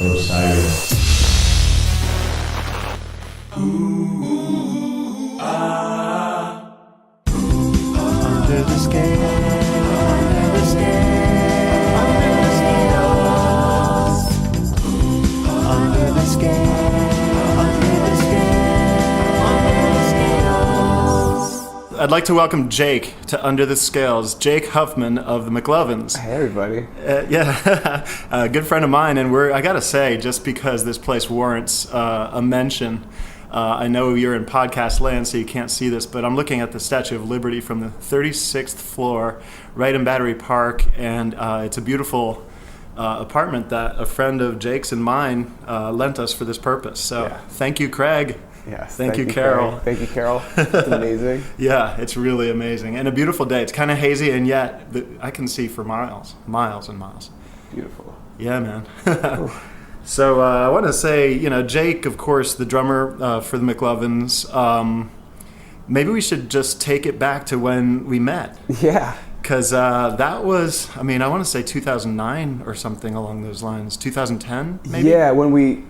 Osiris. Under the scale, under the scale, under the scales. Under the scale, under the scale, under the scales. I'd like to welcome Jake to Under the Scales. Jake Huffman of the McLovins. Hey, everybody. A good friend of mine, and I gotta say, just because this place warrants a mention, I know you're in podcast land, so you can't see this, but I'm looking at the Statue of Liberty from the 36th floor, right in Battery Park, and it's a beautiful apartment that a friend of Jake's and mine lent us for this purpose. So Thank you, Craig. Yes. Thank you, Carol. Craig. Thank you, Carol. It's amazing. Yeah, it's really amazing. And a beautiful day. It's kind of hazy, and yet I can see for miles and miles. Beautiful. Yeah, man. So I want to say, Jake, of course, the drummer for the McLovins, maybe we should just take it back to when we met. Yeah. Because that was, I want to say 2009 or something along those lines. 2010, maybe? Yeah, when we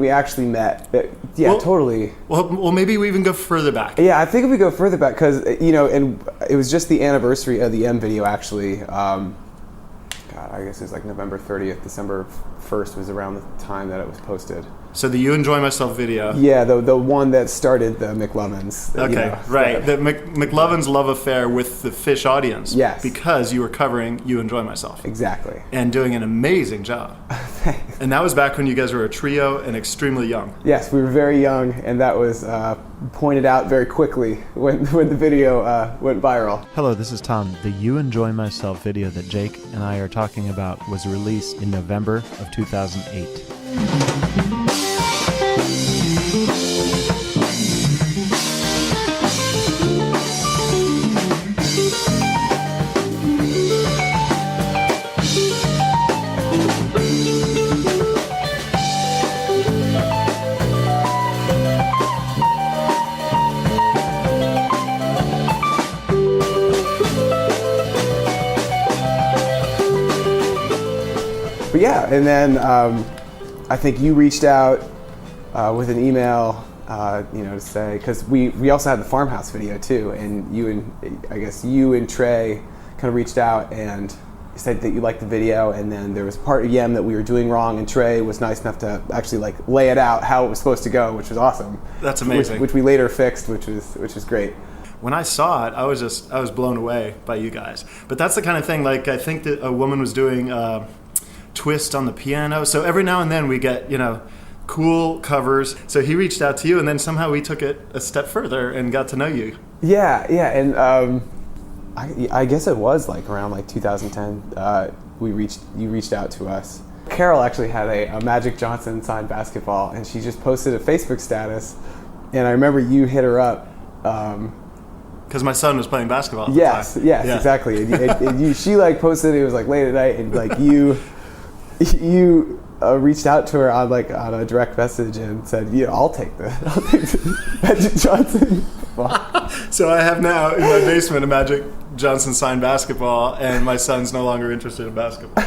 actually met. Totally. Well, maybe we even go further back. Yeah, I think if we go further back, because, and it was just the anniversary of the M video, actually. I guess it was like November 30th, December 1st was around the time that it was posted. So the You Enjoy Myself video. Yeah, the one that started the McLovins. Okay, right. The McLovins love affair with the Fish audience. Yes. Because you were covering You Enjoy Myself. Exactly. And doing an amazing job. Thanks. And that was back when you guys were a trio and extremely young. Yes, we were very young, and that was pointed out very quickly when the video went viral. Hello, this is Tom. The You Enjoy Myself video that Jake and I are talking about was released in November of 2008. But yeah, and then I think you reached out with an email, to say, because we also had the farmhouse video too, and you and Trey kind of reached out and said that you liked the video, and then there was part of Yem that we were doing wrong, and Trey was nice enough to actually lay it out how it was supposed to go, which was awesome. That's amazing. Which we later fixed, which was great. When I saw it, I was blown away by you guys. But that's the kind of thing, I think that a woman was doing twist on the piano. So every now and then we get, cool covers. So he reached out to you, and then somehow we took it a step further and got to know you. Yeah, and I guess it was around 2010. You reached out to us. Carol actually had a Magic Johnson signed basketball, and she just posted a Facebook status, and I remember you hit her up. Because my son was playing basketball at the time. Yes, exactly. And she posted it was late at night, and you reached out to her on a direct message and said, I'll take the Magic Johnson. So I have now in my basement a Magic Johnson signed basketball, and my son's no longer interested in basketball.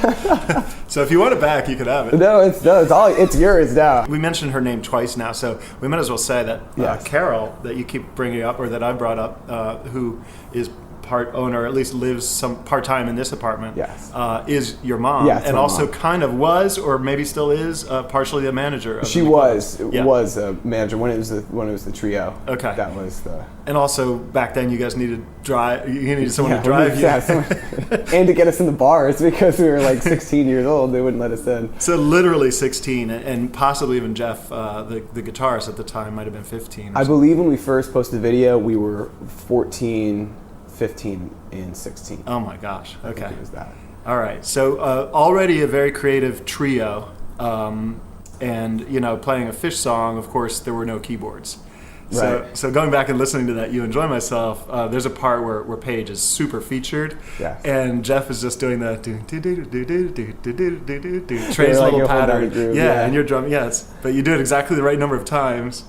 So if you want it back, you could have it. No, it's yours now. We mentioned her name twice now, so we might as well say that Carol, that you keep bringing up, or that I brought up, who is part owner, at least lives some part-time in this apartment, is your mom, and also mom. Kind of was, or maybe still is, partially a manager of She was a manager when it was the trio. Okay. That was the... And also back then you guys needed someone to drive you. And to get us in the bars, because we were 16 years old, they wouldn't let us in. So literally 16, and possibly even Jeff, the guitarist at the time, might have been 15. I believe when we first posted the video, we were 14, 15, and 16. Oh my gosh. Okay. I think it was that. All right. So already a very creative trio, and playing a Fish song. Of course, there were no keyboards. Right. So going back and listening to that You Enjoy Myself, there's a part where Paige is super featured, and Jeff is just doing the Trey's little pattern. And you're drumming. But you do it exactly the right number of times.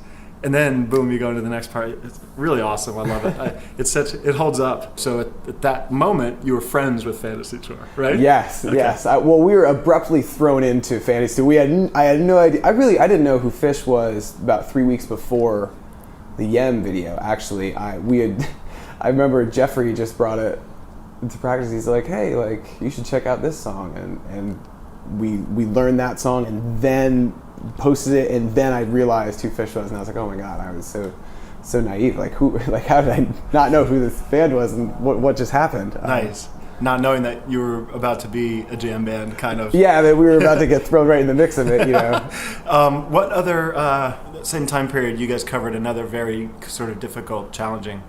And then boom, you go into the next part. It's really awesome. I love it. It holds up. So at that moment, you were friends with Fantasy Tour, right? Yes, Okay. yes. Well, we were abruptly thrown into Fantasy Tour. I had no idea. I didn't know who Fish was about 3 weeks before the Yem video. Actually, I remember Jeffrey just brought it into practice. He's like, hey, like you should check out this song, and we learned that song, and then posted it, and then I realized who Fish was, and I was like, oh my god, I was so naive. Like how did I not know who this band was, and what just happened? Nice. Not knowing that you were about to be a jam band, kind of. Yeah, that we were about to get thrown right in the mix of it, you know. What other same time period you guys covered another very sort of difficult, challenging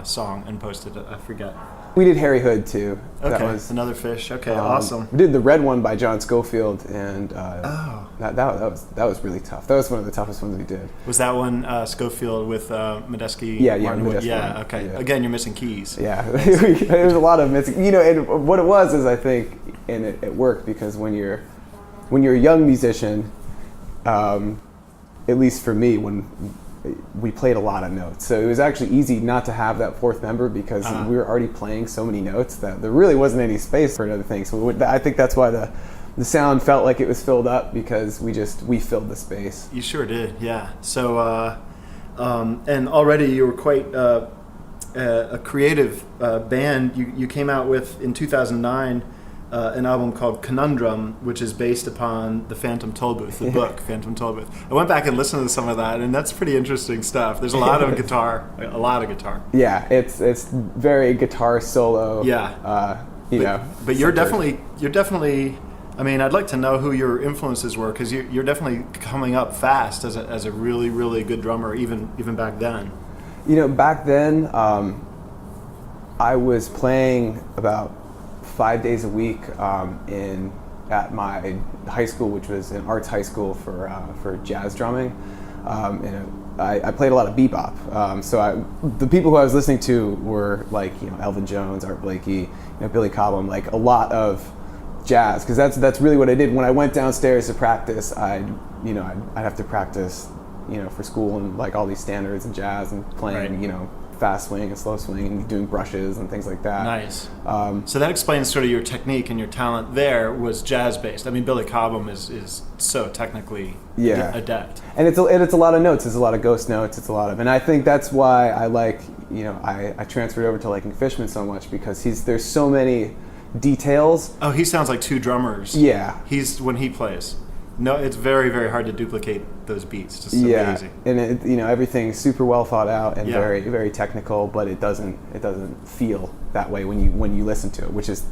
song and posted it? I forget. We did Harry Hood too. Okay, That was another Fish. Okay, awesome. We did the red one by John Scofield, and that was really tough. That was one of the toughest ones we did. Was that one Schofield with Medeski? Yeah, Martin Wood? Medeski, Yeah, okay. yeah. Again, you're missing keys. Yeah, there's a lot of missing. You know, and what it was is I think, and it worked because when you're a young musician, at least for me, when we played a lot of notes, so it was actually easy not to have that fourth member because we were already playing so many notes that there really wasn't any space for another thing. So I think that's why the sound felt like it was filled up, because we filled the space. You sure did, yeah. So, and already you were quite a creative band. You came out with, in 2009, an album called Conundrum, which is based upon the Phantom Tollbooth, the book Phantom Tollbooth. I went back and listened to some of that, and that's pretty interesting stuff. There's a lot of guitar, a lot of guitar. Yeah, it's very guitar solo. Yeah, But you're definitely. I mean, I'd like to know who your influences were, because you're definitely coming up fast as a really, really good drummer, even back then. You know, back then, I was playing about 5 days a week at my high school, which was an arts high school for jazz drumming. And I played a lot of bebop. So the people who I was listening to were like, you know, Elvin Jones, Art Blakey, you know, Billy Cobham, like a lot of jazz, because that's really what I did when I went downstairs to practice. I'd have to practice, you know, for school and like all these standards and jazz and playing, right. You know, fast swing and slow swing and doing brushes and things like that. Nice. So that explains sort of your technique and your talent there was jazz based. I mean, Billy Cobham is so technically adept. And it's a lot of notes. It's a lot of ghost notes. It's a lot of, and I think that's why I like, you know, I transferred over to liking Fishman so much, because there's so many details. Oh, he sounds like two drummers. Yeah. When he plays. No, it's very, very hard to duplicate those beats. Just amazing. And you know, everything's super well thought out and very, very technical, but it doesn't feel that way when you listen to it, which is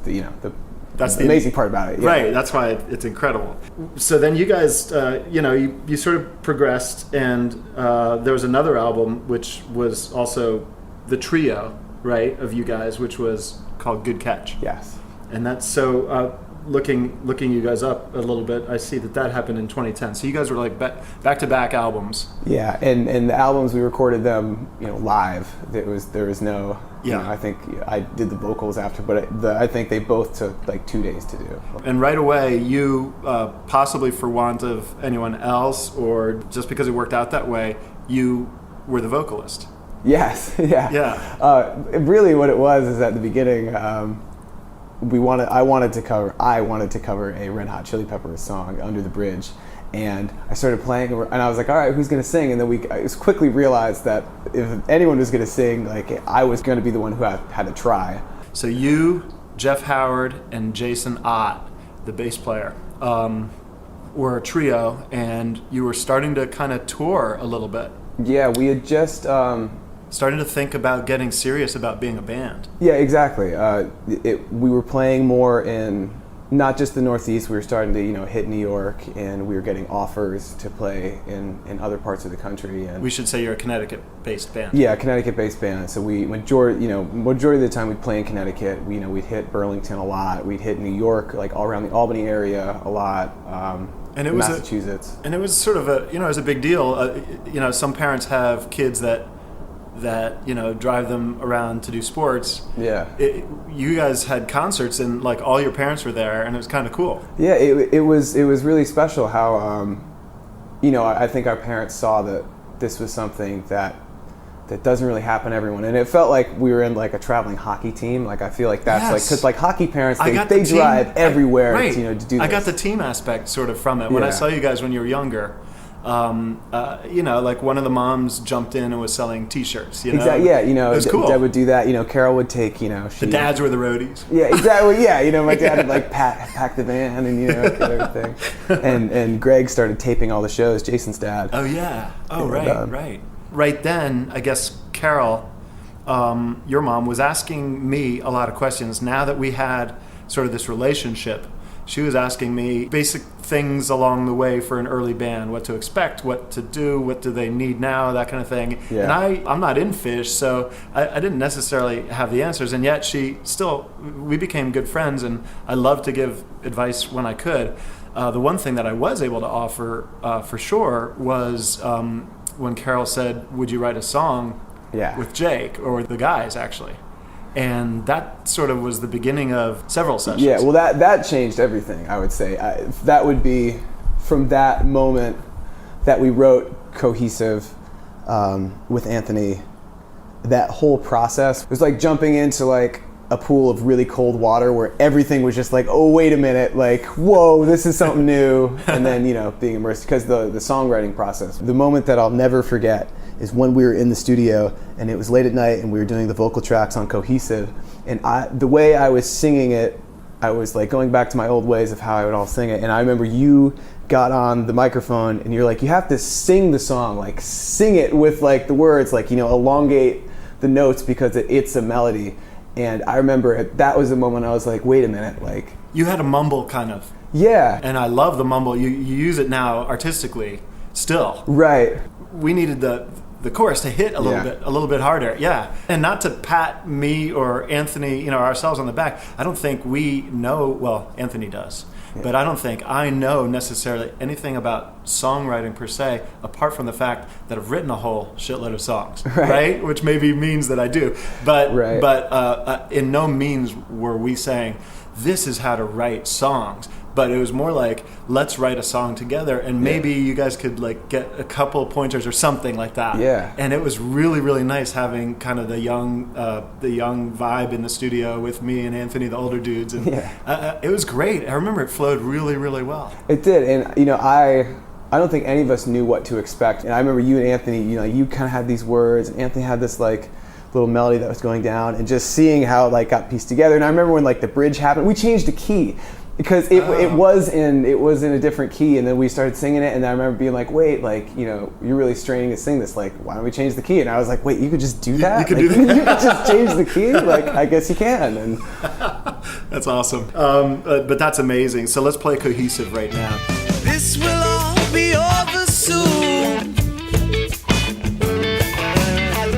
that's the amazing part about it. Yeah. Right. That's why it's incredible. So then you guys, you sort of progressed, and there was another album which was also the trio, right, of you guys, which was called Good Catch. Yes. And that's so. Looking you guys up a little bit, I see that happened in 2010. So you guys were like back-to-back albums. Yeah, and the albums, we recorded them, you know, live. There was no. You know, I think I did the vocals after, but I think they both took like 2 days to do. And right away, you possibly for want of anyone else, or just because it worked out that way, you were the vocalist. Yes. Yeah. Yeah. Really, what it was is at the beginning. I wanted to cover a Red Hot Chili Peppers song, Under the Bridge, and I started playing, and I was like, all right, who's going to sing? And then I quickly realized that if anyone was going to sing, like, I was going to be the one who had to try. So you, Jeff Howard, and Jason Ott, the bass player, were a trio, and you were starting to kind of tour a little bit. Yeah, we had just starting to think about getting serious about being a band. Yeah, exactly. We were playing more in not just the Northeast. We were starting to, you know, hit New York, and we were getting offers to play in other parts of the country. And we should say you're a Connecticut-based band. Yeah, Connecticut-based band. So majority of the time we'd play in Connecticut. We'd hit Burlington a lot. We'd hit New York, like all around the Albany area, a lot. And it was Massachusetts. And it was sort of it was a big deal. Some parents have kids that drive them around to do sports. Yeah. You guys had concerts, and like all your parents were there, and it was kind of cool. Yeah, it was really special how I think our parents saw that this was something that doesn't really happen to everyone, and it felt like we were in like a traveling hockey team. Like I feel like that's like because like hockey parents they drive everywhere, right. To do this. I got the team aspect sort of from it when I saw you guys when you were younger. Like one of the moms jumped in and was selling T-shirts. Exactly. Yeah, it was cool. Dad would do that. Carol would take. The dads were the roadies. Yeah, exactly. Yeah, my dad would like pack the van and get everything. And Greg started taping all the shows. Jason's dad. Oh yeah. Oh right. Right then, I guess Carol, your mom, was asking me a lot of questions. Now that we had sort of this relationship, she was asking me basic things along the way for an early band, what to expect, what to do, what do they need now, that kind of thing. Yeah. And I'm not in Fish, so I didn't necessarily have the answers. And yet we became good friends, and I loved to give advice when I could. The one thing that I was able to offer for sure was when Carol said, would you write a song with Jake, or the guys actually? And that sort of was the beginning of several sessions. Yeah, well that changed everything, I would say. That would be from that moment that we wrote Cohesive with Anthony. That whole process was like jumping into like a pool of really cold water where everything was just like, oh, wait a minute, like, whoa, this is something new. And then, being immersed, because the songwriting process, the moment that I'll never forget is when we were in the studio and it was late at night and we were doing the vocal tracks on Cohesive. And the way I was singing it, I was like going back to my old ways of how I would all sing it. And I remember you got on the microphone and you're like, you have to sing the song, like sing it with like the words, like, elongate the notes because it's a melody. And I remember that was the moment I was like, wait a minute, like... You had a mumble kind of. Yeah. And I love the mumble. You use it now artistically still. Right. We needed the chorus to hit a little bit harder. Yeah. And not to pat me or Anthony, ourselves on the back. I don't think we know, well, Anthony does. Yeah. But I don't think I know necessarily anything about songwriting per se, apart from the fact that I've written a whole shitload of songs, right? Which maybe means that I do. But in no means were we saying, this is how to write songs. But it was more like, let's write a song together, and maybe you guys could like get a couple pointers or something like that. Yeah. And it was really, really nice having kind of the young vibe in the studio with me and Anthony, the older dudes. And it was great. I remember it flowed really, really well. It did, and I don't think any of us knew what to expect. And I remember you and Anthony, you kind of had these words, and Anthony had this like little melody that was going down, and just seeing how it like got pieced together. And I remember when like the bridge happened, we changed the key. Because it was in a different key, and then we started singing it, and I remember being like, wait, like, you're really straining to sing this, like, why don't we change the key? And I was like, wait, you could just do that? You could just change the key? Like, I guess you can. And that's awesome. But that's amazing. So let's play Cohesive right now. This will all be over soon.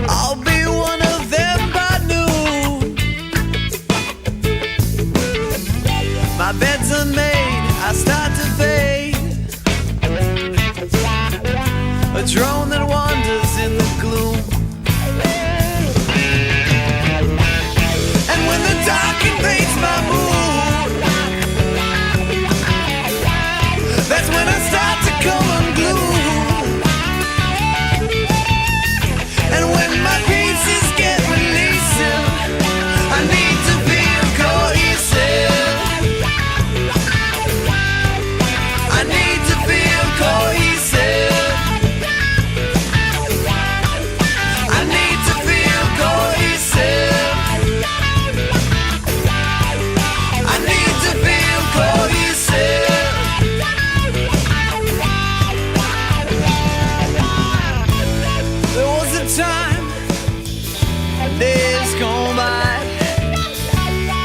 I'll be one of them by noon. My bed's unmade, I start to fade. A drone that wanders in the gloom. And when the dark invades my mood, that's when I start to come unglued. And when my pieces get releasing, I need to feel cohesive. I need to feel cohesive. I need to feel cohesive. I need to feel cohesive. There was a time, days gone by,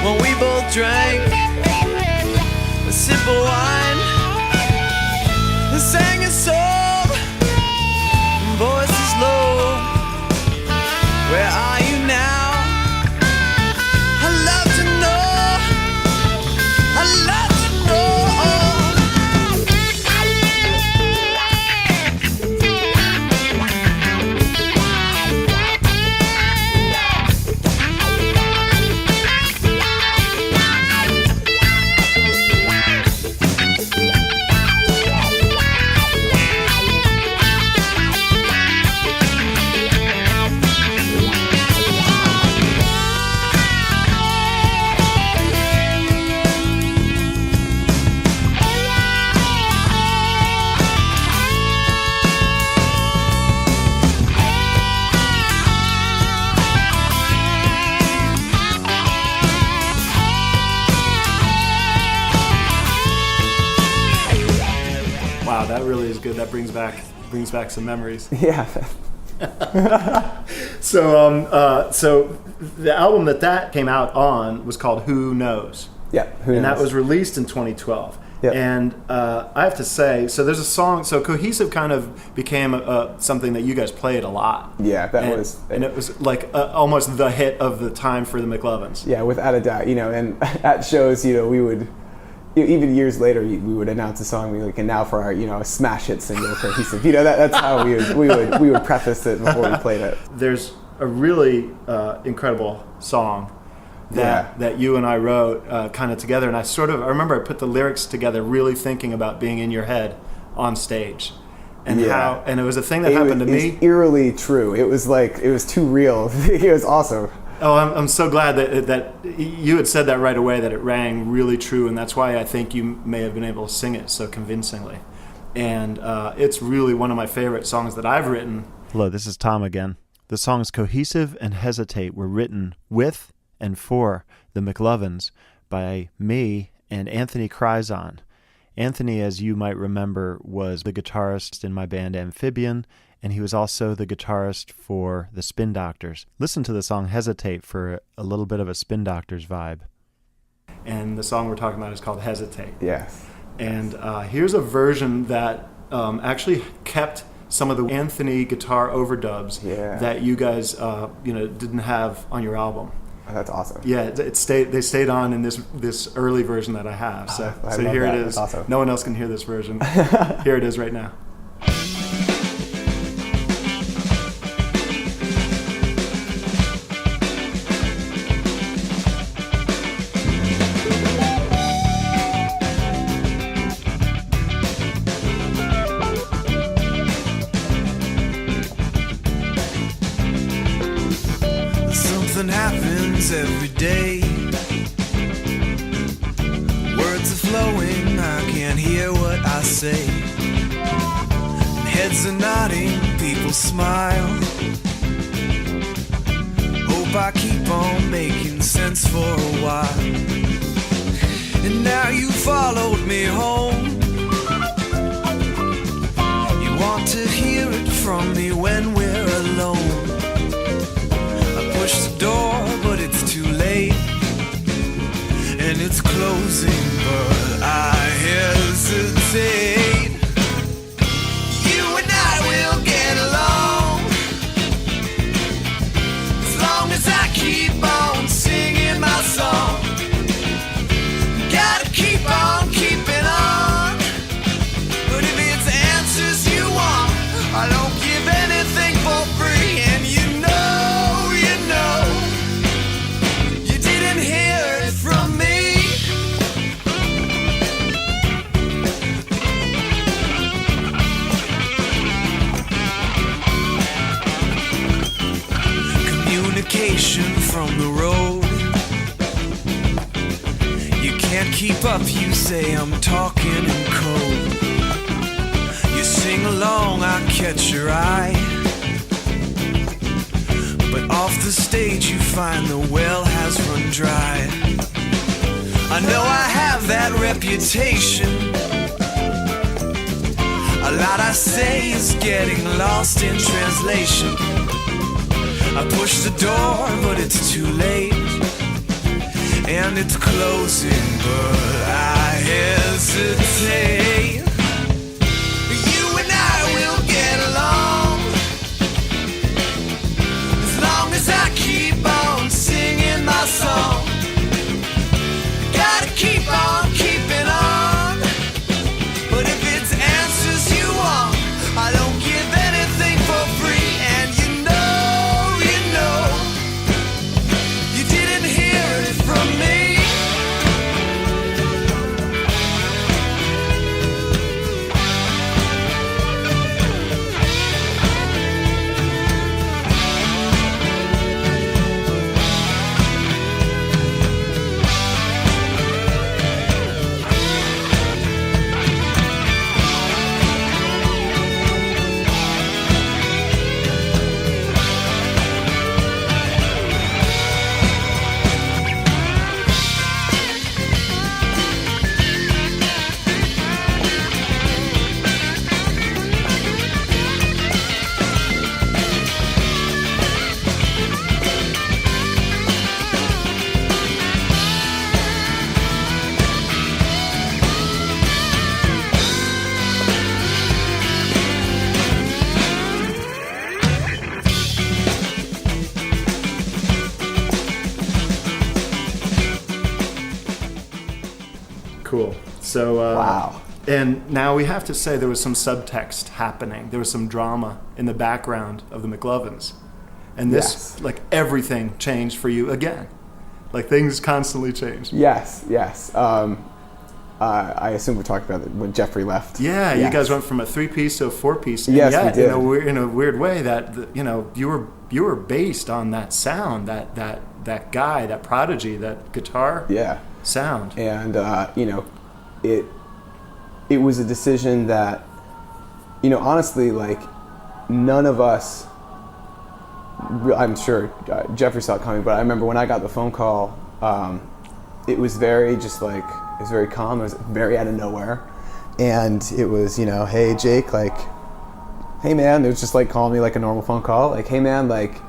when we both drank a sip of wine and sang a song, voices low. Where are you now? I love to know. I love to know. that really is good. That brings back some memories. Yeah. So the album that came out on was called Who Knows? Yeah, Who Knows? And that was released in 2012. Yep. And I have to say, so there's a song, so Cohesive kind of became something that you guys played a lot. Yeah, and it was like almost the hit of the time for the McLovins. Yeah, without a doubt. And at shows, we would, even years later, we would announce a song, and now for our, smash hit single, Cohesive. That's how we would preface it before we played it. There's a really incredible song that you and I wrote kind of together, and I remember I put the lyrics together really thinking about being in your head on stage, and and it was a thing that happened to me. It was eerily true. It was too real. It was awesome. Oh, I'm so glad that you had said that right away, that it rang really true, and that's why I think you may have been able to sing it so convincingly. And it's really one of my favorite songs that I've written. Hello, this is Tom again. The songs Cohesive and Hesitate were written with and for the McLovins by me and Anthony Krizan. Anthony, as you might remember, was the guitarist in my band Amphibian, and he was also the guitarist for the Spin Doctors. Listen to the song Hesitate for a little bit of a Spin Doctors vibe. And the song we're talking about is called Hesitate. Yes. And here's a version that actually kept some of the Anthony guitar overdubs that you guys didn't have on your album. Oh, that's awesome. Yeah, they stayed on in this early version that I have. So here it is. Awesome. No one else can hear this version. Here it is right now. Something happens every day. Words are flowing, I can't hear what I say. Heads are nodding, people smile. Hope I keep on making sense for a while. And now you followed me home. You want to hear it from me when we're alone. Push the door, but it's too late, and it's closing, but I hesitate. You and I will get along, as long as I keep on singing my song. Gotta keep on keeping on, but if it's answers you want, I don't give anything for free, and you know. You didn't hear it from me. Communication from the road. You can't keep up, you say I'm talking in code. You sing along, I catch your eye. But off the stage you find the well has run dry. I know I have that reputation. A lot I say is getting lost in translation. I push the door, but it's too late, and it's closing, but I hesitate. You and I will get along, as long as I keep on singing my song. Gotta keep on keeping on, but if it's answers you want, I don't give anything for free, and you know, you didn't hear it from me. So wow. And now we have to say there was some subtext happening. There was some drama in the background of the McLovins. And this, Yes. like, everything changed for you again. Like, things constantly changed. Yes. I assume we talked about it when Jeffrey left. Yeah, Yes. you guys went from a 3-piece to a 4-piece. And Yes, yet, we did. In a weird way, that you were based on that sound, that guy, that prodigy, that guitar sound. And it was a decision that, honestly, like, none of us. I'm sure Jeffrey saw it coming, but I remember when I got the phone call, it was very calm. It was very out of nowhere, and it was, hey Jake, like, hey man, it was just like calling me like a normal phone call, like, hey man, like,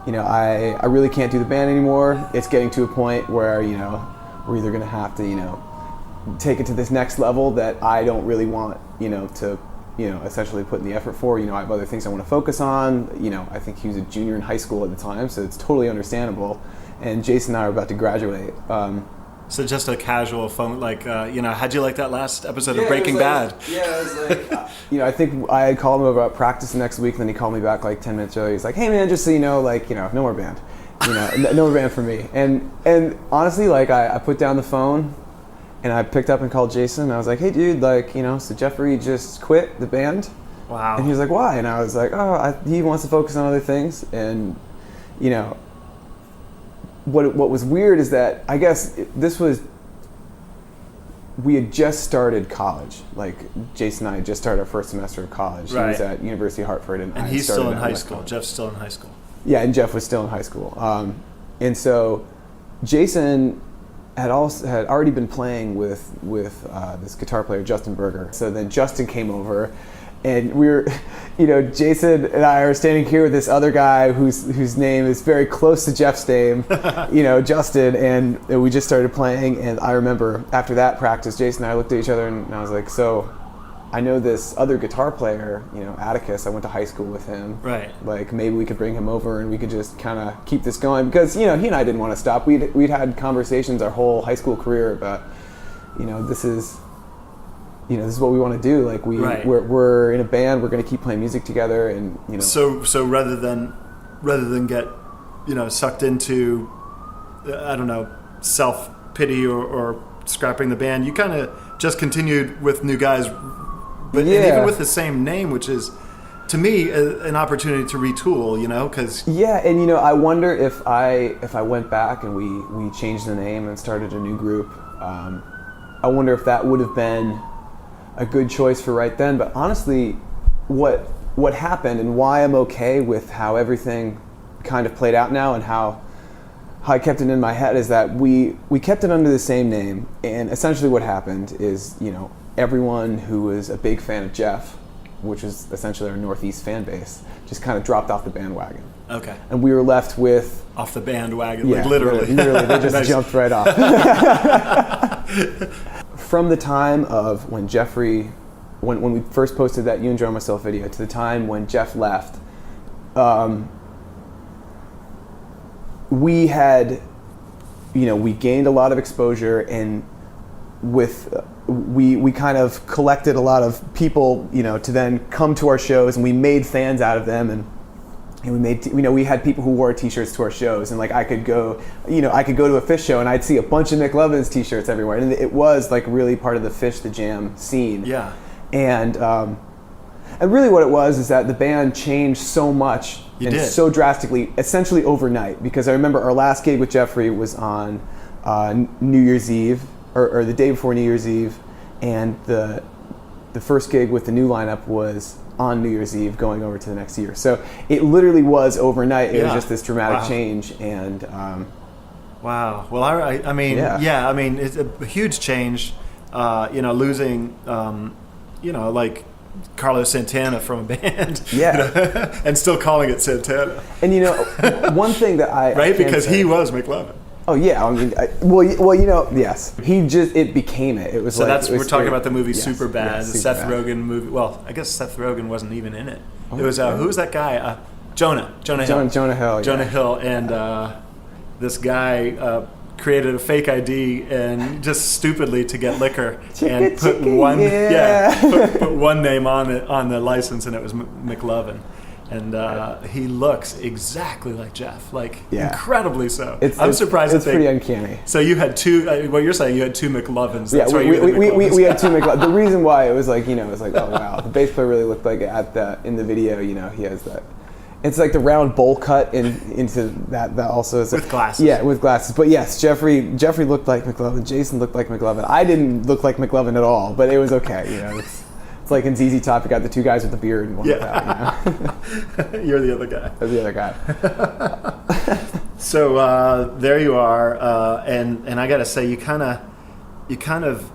I really can't do the band anymore. It's getting to a point where we're either gonna have to take it to this next level that I don't really want to essentially put in the effort for. I have other things I want to focus on. I think he was a junior in high school at the time, so it's totally understandable. And Jason and I are about to graduate. So just a casual phone, like, how'd you like that last episode of Breaking Bad? Yeah, it was like, I think I had called him about practice the next week, and then he called me back like 10 minutes earlier. He's like, hey man, just so you know, like, no more band. No more band for me. And honestly, like, I put down the phone, and I picked up and called Jason, and I was like, hey dude, like, so Jeffrey just quit the band. Wow. And he was like, why? And I was like, he wants to focus on other things. And, what was weird is that, I guess we had just started college. Like, Jason and I had just started our first semester of college. Right. He was at University of Hartford. And he's still in high school. Jeff's still in high school. Yeah, and Jeff was still in high school. And so Jason had already been playing with this guitar player, Justin Berger. So then Justin came over, and we were, Jason and I are standing here with this other guy whose name is very close to Jeff's name, Justin, and we just started playing. And I remember after that practice, Jason and I looked at each other, and I was like, so I know this other guitar player, Atticus. I went to high school with him. Right. Like, maybe we could bring him over and we could just kind of keep this going, because he and I didn't want to stop. We'd had conversations our whole high school career about, this is what we want to do. Like, we're in a band. We're going to keep playing music together, and So rather than get sucked into, I don't know, self-pity or scrapping the band, you kind of just continued with new guys. But and even with the same name, which is, to me, an opportunity to retool, because... Yeah, and, I wonder if I went back and we changed the name and started a new group, I wonder if that would have been a good choice for right then. But honestly, what happened and why I'm okay with how everything kind of played out now and how I kept it in my head is that we kept it under the same name. And essentially what happened is, everyone who was a big fan of Jeff, which is essentially our Northeast fan base, just kind of dropped off the bandwagon. Okay. And we were left with... Off the bandwagon, like literally. Literally, they just jumped right off. From the time of when Jeffrey, when we first posted that You Enjoy Myself video to the time when Jeff left, we had, we gained a lot of exposure, and we kind of collected a lot of people, to then come to our shows, and we made fans out of them, and we made, we had people who wore t-shirts to our shows, and like I could go to a Fish show and I'd see a bunch of McLovins t-shirts everywhere, and it was like really part of the Fish the Jam scene. Yeah. And really what it was is that the band changed so much so drastically, essentially overnight, because I remember our last gig with Jeffrey was on New Year's Eve, or the day before New Year's Eve, and the first gig with the new lineup was on New Year's Eve going over to the next year. So it literally was overnight. It was just this dramatic change. And wow. Well, I mean, I mean, it's a huge change, losing, like Carlos Santana from a band, and still calling it Santana. And one thing that I because he was McLovin. Oh yeah, I mean, yes. It became it. It was so like, we're talking about the movie Superbad, yes, the Seth Rogen movie. Well, I guess Seth Rogen wasn't even in it. It was who was that guy? Jonah Hill. Jonah Hill. Jonah Hill, and this guy created a fake ID and just stupidly to get liquor and put one name on the license, and it was McLovin. And he looks exactly like Jeff, incredibly so. I'm surprised. It's pretty uncanny. So you had two. What you're saying, you had two McLovins. That's we had two McLovins. The reason why it was like, oh wow, the bass player really looked like in the video. He has that. It's like the round bowl cut into that also is with glasses. Yeah, with glasses. But yes, Jeffrey looked like McLovin. Jason looked like McLovin. I didn't look like McLovin at all, but it was okay. It's like in ZZ Top, you got the two guys with the beard and one without. You're the other guy. I'm the other guy. So there you are, and I gotta say, you kind of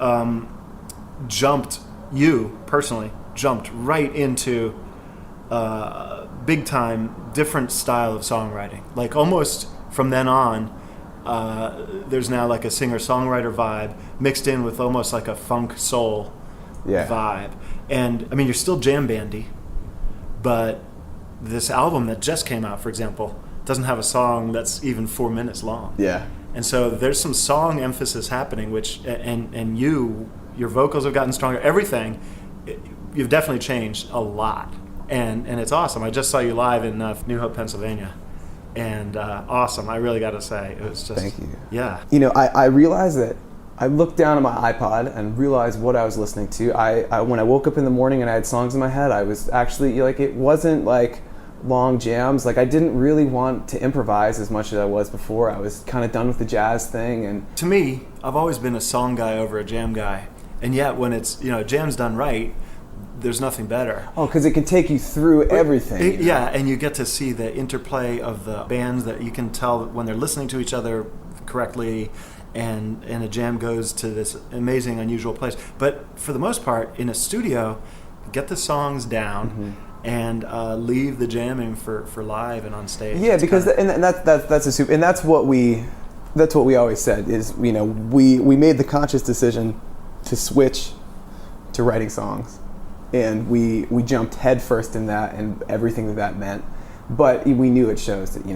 jumped. You personally jumped right into big time different style of songwriting. Like almost from then on, there's now like a singer-songwriter vibe mixed in with almost like a funk soul vibe. And I mean, you're still jam bandy, but this album that just came out, for example, doesn't have a song that's even 4 minutes long. Yeah. And so there's some song emphasis happening, which and your vocals have gotten stronger. Everything, you've definitely changed a lot, and it's awesome. I just saw you live in New Hope, Pennsylvania, and awesome. I really got to say, it was just. Thank you. Yeah. I realized that. I looked down at my iPod and realized what I was listening to. I when I woke up in the morning and I had songs in my head, I was actually it wasn't like long jams. Like I didn't really want to improvise as much as I was before. I was kind of done with the jazz thing. And to me, I've always been a song guy over a jam guy. And yet when it's, jam's done right, there's nothing better. Oh, because it can take you through everything. Yeah, and you get to see the interplay of the bands that you can tell when they're listening to each other correctly. And a jam goes to this amazing, unusual place. But for the most part, in a studio, get the songs down and leave the jamming for live and on stage. Yeah, because that's what we always said is we made the conscious decision to switch to writing songs, and we jumped headfirst in that and everything that meant. But we knew it shows that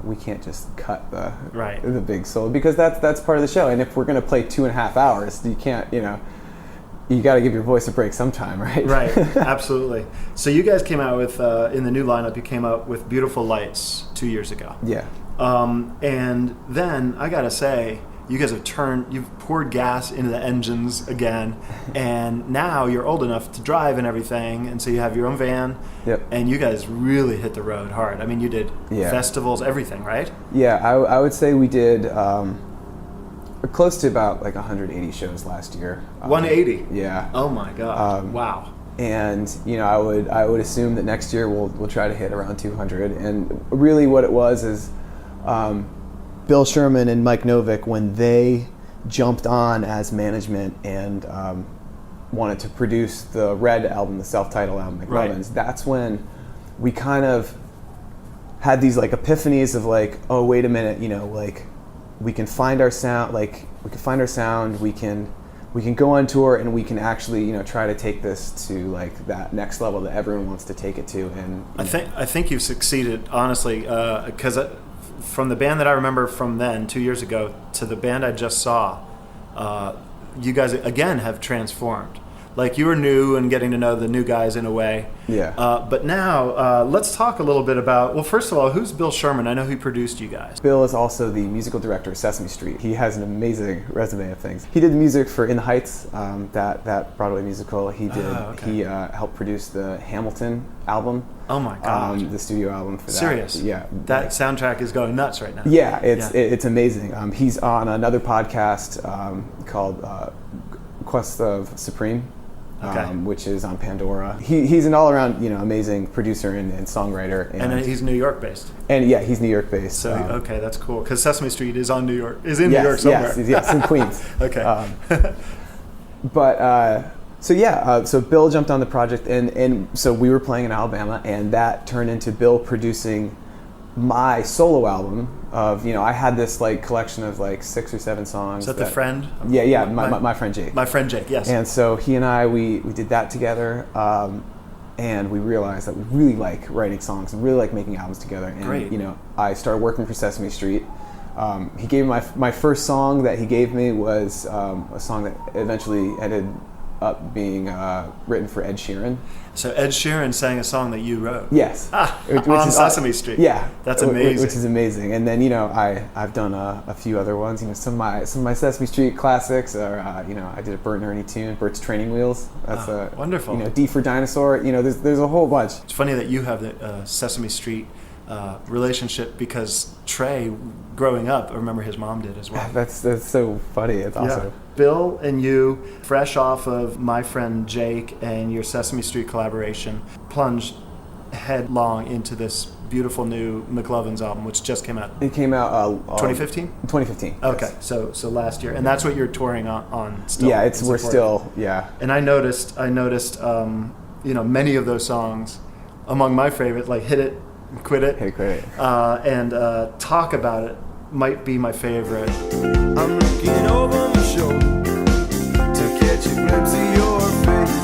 we can't just cut the big solo, because that's part of the show. And if we're going to play 2.5 hours, you can't you got to give your voice a break sometime, right? Right, absolutely. So you guys came out with in the new lineup. You came out with Beautiful Lights 2 years ago. Yeah. And then I got to say, you guys you've poured gas into the engines again, and now you're old enough to drive and everything, and so you have your own van. Yep. And you guys really hit the road hard. I mean, you did festivals, everything, right? Yeah, I would say we did close to about 180 shows last year. 180? Yeah. Oh my God! Wow. And I would assume that next year we'll try to hit around 200. And really, what it was is. Bill Sherman and Mike Novick, when they jumped on as management and wanted to produce the Red album, the self-titled album, McLovins, that's when we kind of had these epiphanies of oh, wait a minute, we can find our sound, we can go on tour, and we can actually try to take this to that next level that everyone wants to take it to. And I think you've succeeded, honestly, because from the band that I remember from then 2 years ago to the band I just saw, you guys again have transformed. You were new and getting to know the new guys in a way. Yeah. But now let's talk a little bit about. Well, first of all, who's Bill Sherman? I know he produced you guys. Bill is also the musical director of Sesame Street. He has an amazing resume of things. He did the music for In the Heights, that Broadway musical. He did. Okay. He helped produce the Hamilton album. Oh my God! The studio album for that. Serious? Yeah. That soundtrack is going nuts right now. Yeah, it's amazing. He's on another podcast called Quest of Supreme. Which is on Pandora. He's an all-around, amazing producer and songwriter. And he's New York based. And yeah, he's New York based. So okay, that's cool. Because Sesame Street is in New York somewhere. Yes, in Queens. Okay. So Bill jumped on the project, and so we were playing in Alabama, and that turned into Bill producing my solo album of, I had this collection of 6 or 7 songs. Is that the friend? Yeah, my friend Jake. My friend Jake, yes. And so he and I, we did that together, and we realized that we really like writing songs and really like making albums together. And Great. I started working for Sesame Street, He gave me my first song that he gave me was a song that eventually ended up being written for Ed Sheeran. So Ed Sheeran sang a song that you wrote. Yes. Which on Sesame Street. Yeah. That's amazing. Which is amazing. And then, I've done a few other ones. Some of my Sesame Street classics are, I did a Bert and Ernie tune, Bert's Training Wheels. That's wonderful. D for Dinosaur. There's a whole bunch. It's funny that you have the Sesame Street relationship, because Trey, growing up, I remember his mom did as well. That's so funny. It's awesome. Yeah. Bill and you, fresh off of My Friend Jake and your Sesame Street collaboration, plunged headlong into this beautiful new McLovins album, which just came out. It came out 2015? 2015. Okay, yes. so last year, and that's what you're touring on still. Yeah, we're still. And I noticed, many of those songs, among my favorite, like Hit It, Quit It, and Talk About It might be my favorite. I'm looking over my shoulder to catch a glimpse of your face.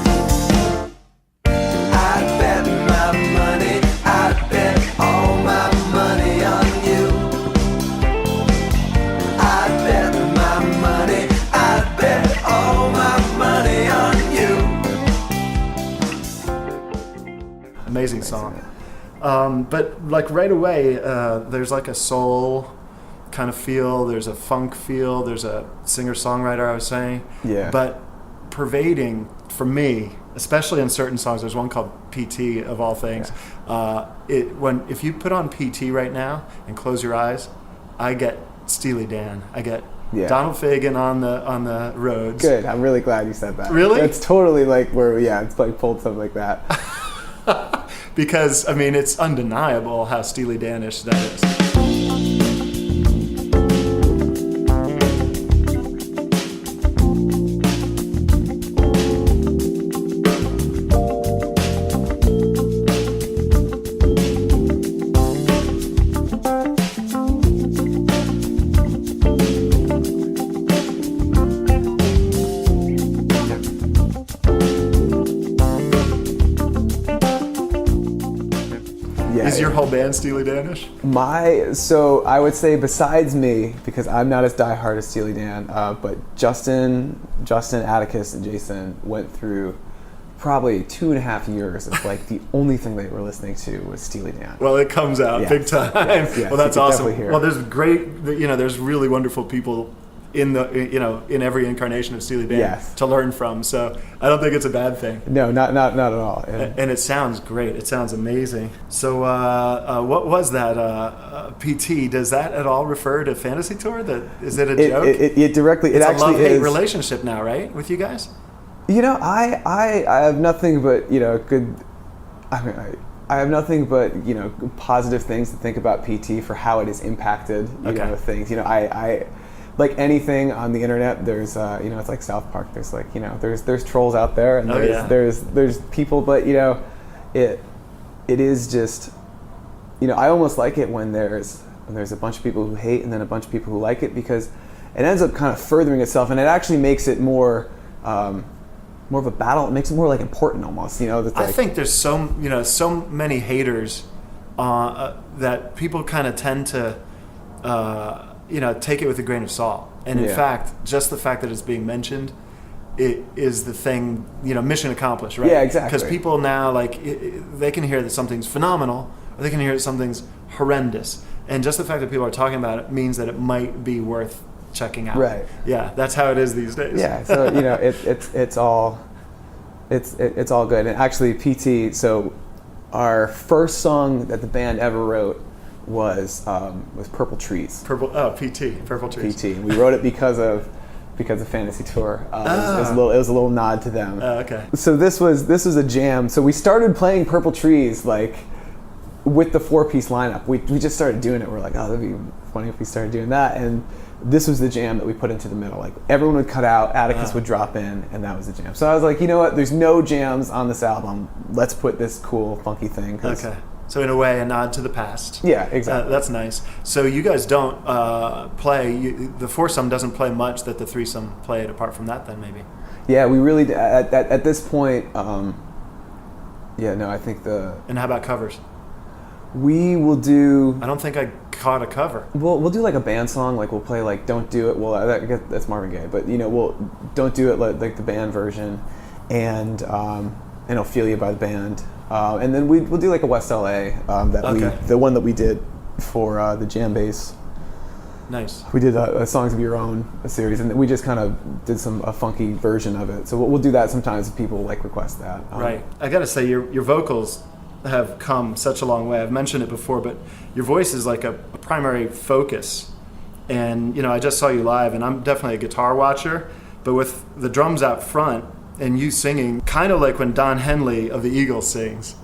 I bet my money, I bet all my money on you. I bet my money, I bet all my money on you. Amazing song. But like right away, there's like a soul kind of feel, there's a funk feel, there's a singer-songwriter, I was saying. Yeah. But pervading, for me, especially in certain songs, there's one called PT of all things. Yeah. If you put on PT right now and close your eyes, I get Steely Dan. I get Donald Fagen on the roads. Good. I'm really glad you said that. Really? It's totally like it's like pulled something like that. Because, it's undeniable how Steely Dan-ish that is. Is your whole band Steely Dan-ish? So I would say besides me, because I'm not as diehard as Steely Dan, but Justin, Atticus, and Jason went through probably 2.5 years of like the only thing they were listening to was Steely Dan. Well, it comes out big time. Yes, well, that's awesome. Well, there's there's really wonderful people in every incarnation of Steely Dan to learn from. So I don't think it's a bad thing. No, not at all. And it sounds great. It sounds amazing. So what was that PT? Does that at all refer to Fantasy Tour? Is it a joke? It directly. It's actually a love-hate is relationship now, right, with you guys? I have nothing but good. I have nothing but positive things to think about PT for how it has impacted things. I like anything on the internet. There's it's like South Park. There's like there's trolls out there, and there's people, but it is just I almost like it when there's a bunch of people who hate and then a bunch of people who like it, because it ends up kind of furthering itself, and it actually makes it more of a battle. It makes it more like important almost. I think there's so many haters that people kind of tend to take it with a grain of salt. And in fact, just the fact that it's being mentioned, it is the thing, mission accomplished, right? Yeah, exactly. Because people now, they can hear that something's phenomenal, or they can hear that something's horrendous. And just the fact that people are talking about it means that it might be worth checking out. Right. Yeah, that's how it is these days. Yeah, so, it's all good. And actually, PT, so our first song that the band ever wrote was Purple Trees. Purple Trees. PT. And we wrote it because of Fantasy Tour. It was a little nod to them. Okay. So this was a jam. So we started playing Purple Trees with the 4-piece lineup. We just started doing it. We're like, oh, that'd be funny if we started doing that. And this was the jam that we put into the middle. Like everyone would cut out, Atticus would drop in, and that was the jam. So I was like, you know what? There's no jams on this album. Let's put this cool, funky thing. Okay. So in a way, a nod to the past. Yeah, exactly. That's nice. So you guys don't play. The foursome doesn't play much that the threesome played. Apart from that, then maybe. Yeah, we really at this point. I think And how about covers? We will do. I don't think I caught a cover. We'll do like a band song. Like we'll play like "Don't Do It." Well, that's Marvin Gaye, but we'll "Don't Do It" like the band version, and "Ophelia" by the band, and then we'll do like a West LA the one that we did for the jam bass. Nice. We did a Songs of Your Own series, and we just kind of did a funky version of it. So we'll do that sometimes if people like request that. Right. I got to say, your vocals have come such a long way. I've mentioned it before, but your voice is like a primary focus. And I just saw you live, and I'm definitely a guitar watcher, but with the drums out front and you singing, kind of like when Don Henley of the Eagles sings,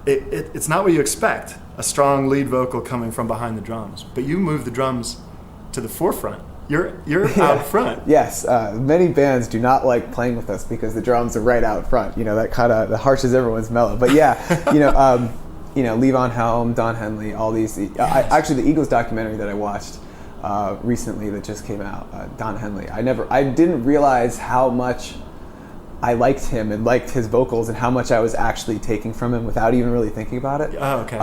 it's not what you expect, a strong lead vocal coming from behind the drums. But you move the drums to the forefront. You're out front. Yes, many bands do not like playing with us because the drums are right out front. That kind of harshes everyone's mellow. But yeah, Levon Helm, Don Henley, all these. Actually, the Eagles documentary that I watched recently that just came out, Don Henley. I didn't realize how much I liked him and liked his vocals and how much I was actually taking from him without even really thinking about it. Oh, okay.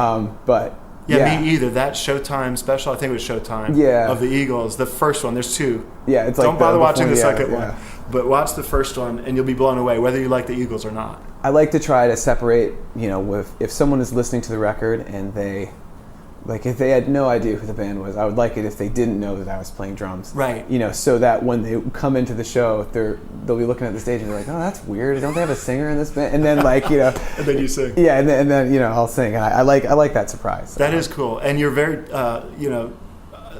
But. Yeah, me either. That Showtime special, I think it was Showtime, of the Eagles, the first one. There's two. Yeah, it's like don't bother watching the second one, but watch the first one, and you'll be blown away, whether you like the Eagles or not. I like to try to separate, if someone is listening to the record and they, if they had no idea who the band was, I would like it if they didn't know that I was playing drums. Right. So that when they come into the show, they'll be looking at the stage and they're like, oh, that's weird. Don't they have a singer in this band? And then and then you sing. Yeah, and then I'll sing. And I like that surprise. That is cool. And you're very,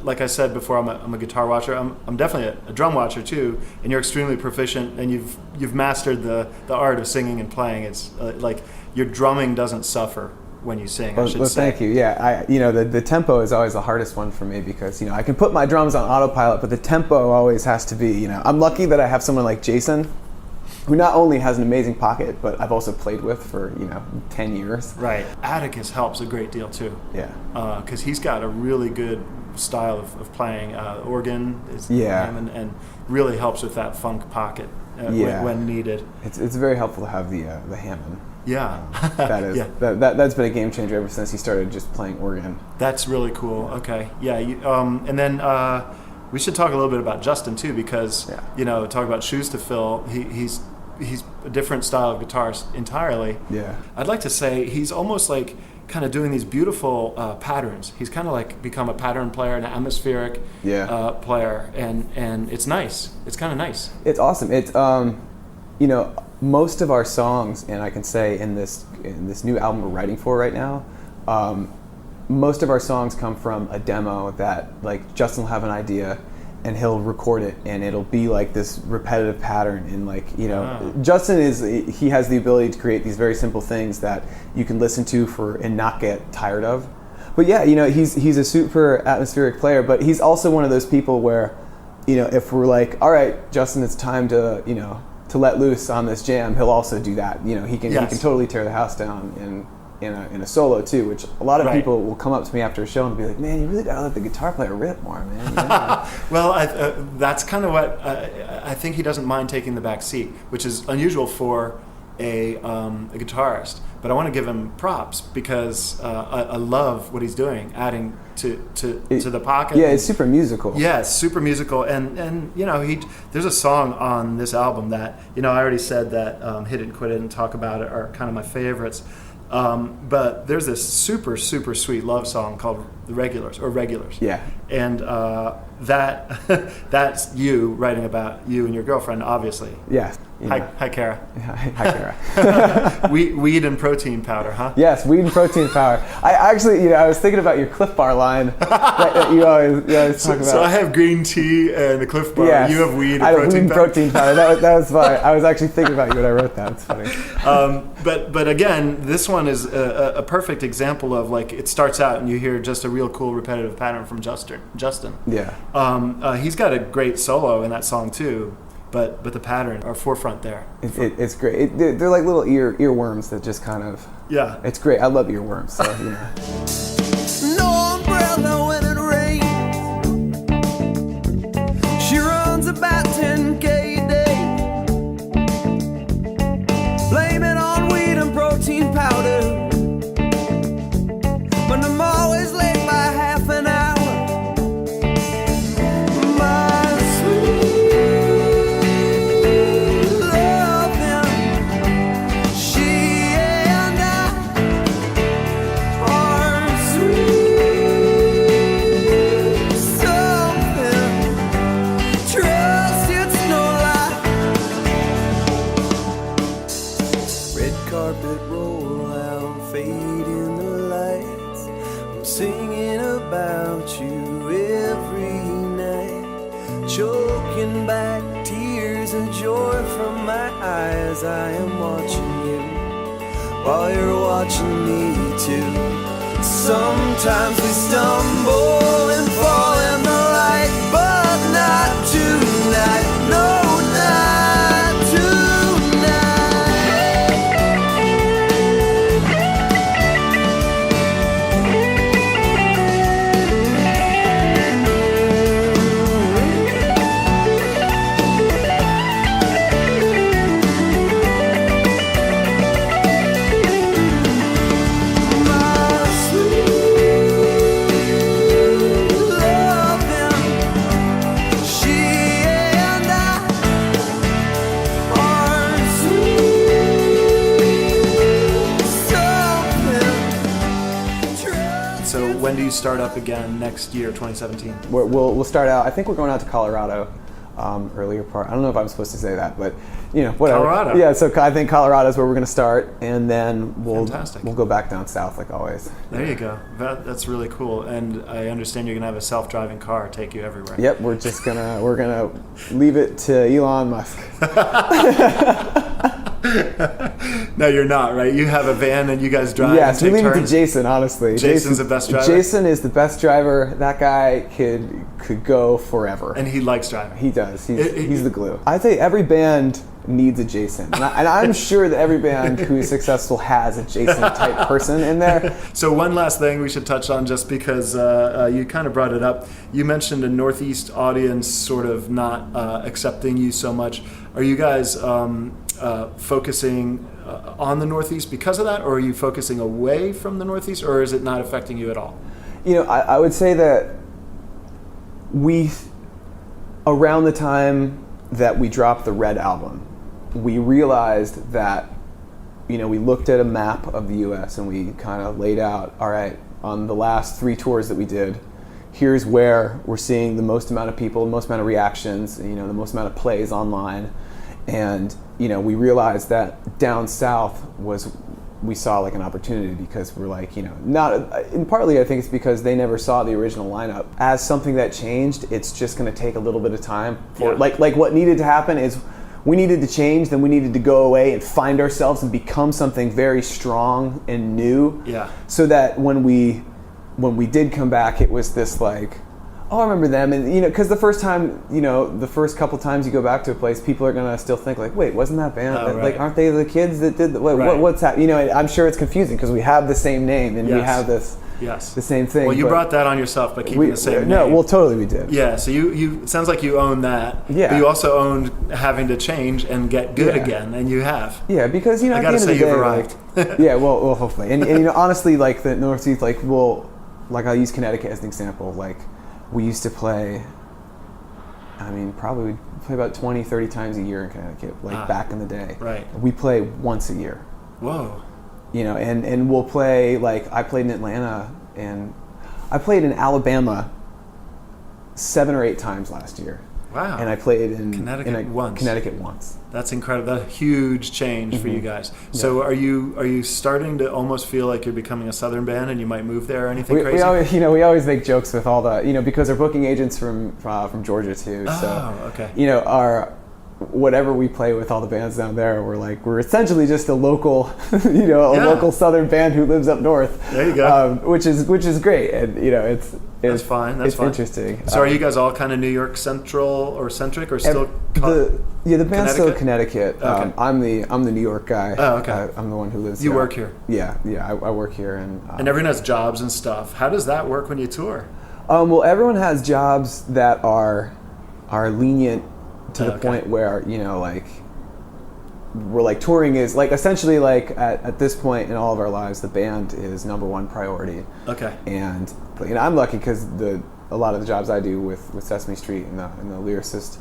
like I said before, I'm a guitar watcher. I'm definitely a drum watcher too. And you're extremely proficient, and you've mastered the art of singing and playing. It's like your drumming doesn't suffer when you sing. I should say. Thank you. Yeah, the tempo is always the hardest one for me because I can put my drums on autopilot, but the tempo always has to be. I'm lucky that I have someone like Jason, who not only has an amazing pocket, but I've also played with for 10 years. Right. Atticus helps a great deal too. Yeah. Because he's got a really good style of playing. Organ is and really helps with that funk pocket when needed. It's very helpful to have the Hammond. Yeah. That's been a game changer ever since he started just playing organ. That's really cool. Okay. Yeah. And then we should talk a little bit about Justin too, because talk about shoes to fill. He's a different style of guitarist entirely. Yeah. I'd like to say he's almost like kind of doing these beautiful patterns. He's kind of like become a pattern player, an atmospheric player, and it's nice. It's kind of nice. It's awesome. It's most of our songs, and I can say in this new album we're writing for right now, most of our songs come from a demo that Justin will have an idea and he'll record it, and it'll be like this repetitive pattern. And Justin he has the ability to create these very simple things that you can listen to and not get tired of. But he's a super atmospheric player, but he's also one of those people where, if we're like, all right, Justin, it's time to let loose on this jam, he'll also do that. He can totally tear the house down in a solo too, which a lot of people will come up to me after a show and be like, man, you really gotta let the guitar player rip more, man. Well, that's kind of what I think. He doesn't mind taking the back seat, which is unusual for a guitarist. But I want to give him props because I love what he's doing, adding to the pocket. Yeah, it's super musical. Yeah, it's super musical, and there's a song on this album that I already said that Hit It and Quit It and Talk About It are kind of my favorites. But there's this super, super sweet love song called The Regulars, or Regulars. Yeah. And that's you writing about you and your girlfriend, obviously. Yeah. Hi, Kara. Hi, Kara. Weed and protein powder, huh? Yes, weed and protein powder. I actually, I was thinking about your Cliff Bar line that you always talk about. So I have green tea and the Cliff Bar. Yes. You have weed and I have protein weed and powder. protein powder. That was funny. I was actually thinking about you when I wrote that. It's funny. But again, this one is a perfect example of it starts out and you hear just a real cool repetitive pattern from Justin. Yeah. He's got a great solo in that song too. But the pattern are forefront there. It's great. They're like little earworms that just kind of. Yeah. It's great. I love earworms. So No umbrella when it rains. She runs about 10K a day. Blame it on weed and protein powder. But no I am watching you, while you're watching me too. Sometimes we stumble and fall in the light, but not tonight, no, not When do you start up again next year, 2017? We'll start out. I think we're going out to Colorado. Earlier part. I don't know if I'm supposed to say that, but whatever. Colorado. Yeah, so I think Colorado is where we're going to start, and then we'll go back down south like always. There you go. That's really cool. And I understand you're going to have a self-driving car take you everywhere. Yep, we're gonna leave it to Elon Musk. No, you're not, right? You have a van and you guys drive. Yes, and we take leave it turns? to Jason. Honestly, Jason's the best driver. Jason is the best driver. That guy could go forever. And he likes driving. He does. He's the glue. I think every band needs a Jason, and I'm sure that every band who is successful has a Jason type person in there. So one last thing we should touch on, just because you kind of brought it up. You mentioned a Northeast audience sort of not accepting you so much. Are you guys focusing on the Northeast because of that, or are you focusing away from the Northeast, or is it not affecting you at all? I would say that around the time that we dropped the Red album, we realized that, we looked at a map of the U.S. and we kind of laid out, all right, on the last 3 tours that we did, here's where we're seeing the most amount of people, the most amount of reactions, the most amount of plays online. And, we realized that down south we saw like an opportunity, because we're like, and partly I think it's because they never saw the original lineup. As something that changed, it's just going to take a little bit of time for like what needed to happen is we needed to change, then we needed to go away and find ourselves and become something very strong and new. Yeah. So that when we did come back, it was this like, oh, I remember them. And, because the first time, the first couple times you go back to a place, people are going to still think like, wait, wasn't that band? Oh, right. Like, aren't they the kids that did what's that? I'm sure it's confusing because we have the same name and we have this, the same thing. Well, you brought that on yourself by keeping the same name. No, well, totally we did. Yeah, so you it sounds like you own that. Yeah. But you also owned having to change and get good again, and you have. Yeah, because, I at the gotta end say of the you've day, arrived. yeah, well, hopefully. And honestly, like the Northeast, like I'll use Connecticut as an example. Like, we used to play, probably we'd play about 20, 30 times a year in Connecticut, back in the day. Right. We play once a year. Whoa. And we'll play, I played in Atlanta, and I played in Alabama 7 or 8 times last year. Wow. And I played in Connecticut once. That's incredible. That's a huge change for you guys. So are you starting to almost feel like you're becoming a Southern band and you might move there or anything crazy? We always make jokes with all the, because our booking agents from Georgia too. So, okay. Whatever we play with all the bands down there, we're essentially just a local, local Southern band who lives up north. There you go. Which is great, and that's fine. That's fine. Interesting. So are you guys all kind of New York central or centric, or still? The band's still Connecticut. Okay. I'm the New York guy. Oh, okay. I'm the one who lives. You work here. Yeah. I work here, and everyone has jobs and stuff. How does that work when you tour? Well, everyone has jobs that are lenient to the point where we're touring is essentially at this point in all of our lives, the band is number one priority. Okay. And I'm lucky because a lot of the jobs I do with Sesame Street and the lyricist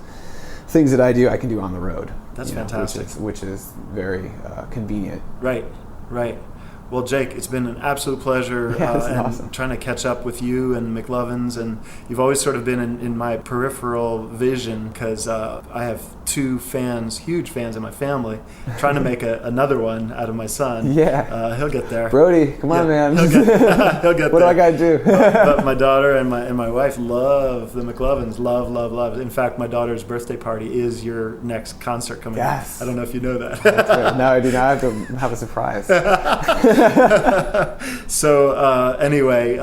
things that I do, I can do on the road. That's fantastic. Which is very convenient. Right. Well, Jake, it's been an absolute pleasure This is awesome. trying to catch up with you and McLovins, and you've always sort of been in my peripheral vision because I have two fans, huge fans in my family, trying to make another one out of my son. Yeah. He'll get there. Brody, come on, man. He'll get What there. do I got to do? But my daughter and my wife love the McLovins. Love. In fact, my daughter's birthday party is your next concert coming up. Yes. I don't know if you know that. That's good. No, I do not have to have a surprise. So anyway,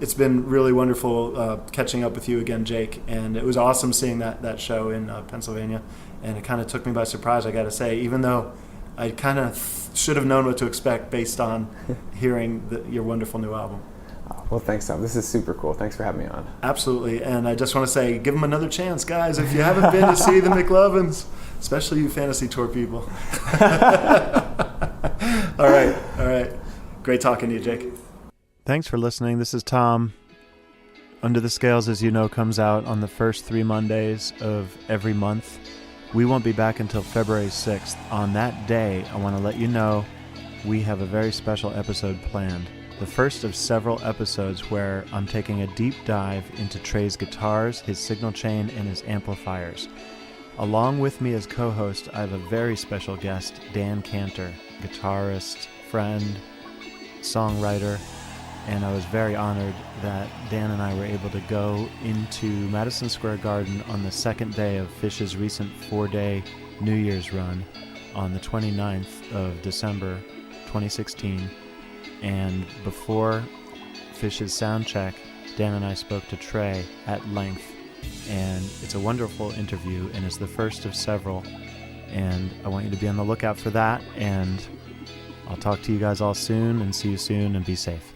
it's been really wonderful catching up with you again, Jake, and it was awesome seeing that show in Pennsylvania, and it kind of took me by surprise, I got to say, even though I kind of should have known what to expect based on hearing your wonderful new album. Well, thanks, Tom. This is super cool. Thanks for having me on. Absolutely, and I just want to say, give them another chance, guys, if you haven't been to see the McLovins, especially you Fantasy Tour people. All right. Great talking to you, Jake. Thanks for listening. This is Tom. Under the Scales, as you know, comes out on the first 3 Mondays of every month. We won't be back until February 6th. On that day, I want to let you know we have a very special episode planned. The first of several episodes where I'm taking a deep dive into Trey's guitars, his signal chain, and his amplifiers. Along with me as co-host, I have a very special guest, Dan Cantor, guitarist, friend, songwriter, and I was very honored that Dan and I were able to go into Madison Square Garden on the second day of Phish's recent 4-day New Year's run on the 29th of December 2016. And before Phish's sound check, Dan and I spoke to Trey at length, and it's a wonderful interview, and it's the first of several, and I want you to be on the lookout for that, and I'll talk to you guys all soon, and see you soon, and be safe.